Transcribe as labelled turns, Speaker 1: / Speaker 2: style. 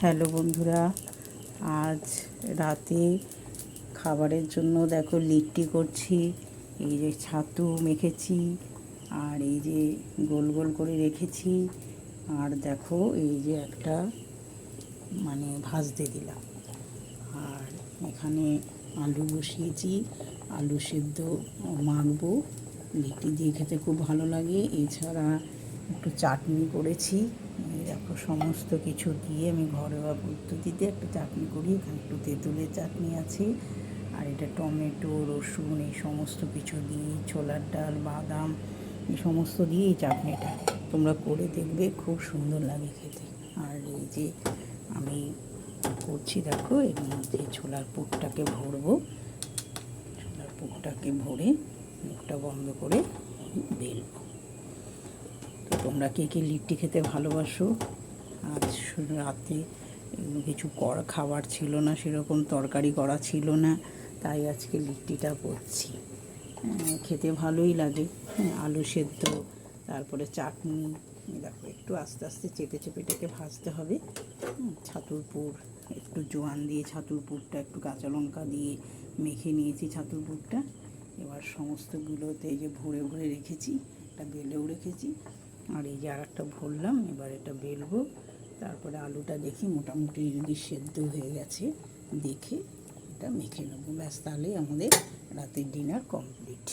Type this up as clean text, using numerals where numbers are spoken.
Speaker 1: Hello বন্ধুরা, আজ রাতে খাবারের জন্য দেখো লিট্টি করছি। এই যে ছাতু মেখেছি, আর এই যে গোল গোল করে রেখেছি, আর দেখো এই যে একটা ভাজতে দিলাম। আর এখানে আলু বসিয়েছি, আলু সেদ্ধ মাখবো। লিট্টি দিয়ে খেতে খুব ভালো লাগে। এছাড়া একটু চাটনি করেছি। এই দেখো সমস্ত কিছু দিয়ে আমি ঘরোয়া পদ্ধতিতে একটা চাটনি করি। এখানে একটু তেঁতুলের চাটনি আছে, আর এটা টমেটো, রসুন এই সমস্ত কিছু দিয়ে, ছোলার ডাল, বাদাম এই সমস্ত দিয়ে এই চাটনিটা তোমরা করে দেখবে, খুব সুন্দর লাগে খেতে। আর এই যে আমি করছি দেখো, এর মধ্যে ছোলার পুরটাকে ভরবো। ছোলার পুরটাকে ভরে মুখটা বন্ধ করে বেলবো। তো তোমরা কে কে লিট্টি খেতে ভালোবাসো? আজ রাতে কিছু খাবার ছিল না, সেরকম তরকারি করা ছিল না, তাই আজকে লিট্টিটা করছি। খেতে ভালোই লাগে। আলু সেদ্ধ, তারপরে চাটনি। দেখো একটু আস্তে আস্তে চেপে চেপে এটাকে ভাজতে হবে। ছাতুর পুর, একটু জোয়ান দিয়ে ছাতুর পুরটা, একটু কাঁচা লঙ্কা দিয়ে মেখে নিয়েছি ছাতুর পুরটা। এবার সমস্তগুলোতে এই যে ভরে ভরে রেখেছি, একটা বেলেও রেখেছি, আর এই যে আর একটা ভরলাম। এবার এটা বেলবো। তারপরে আলুটা দেখি মোটামুটি যদি সেদ্ধ হয়ে গেছে দেখে এটা মেখে নেবো। ব্যাস, তাহলেই আমাদের রাতের ডিনার কমপ্লিট।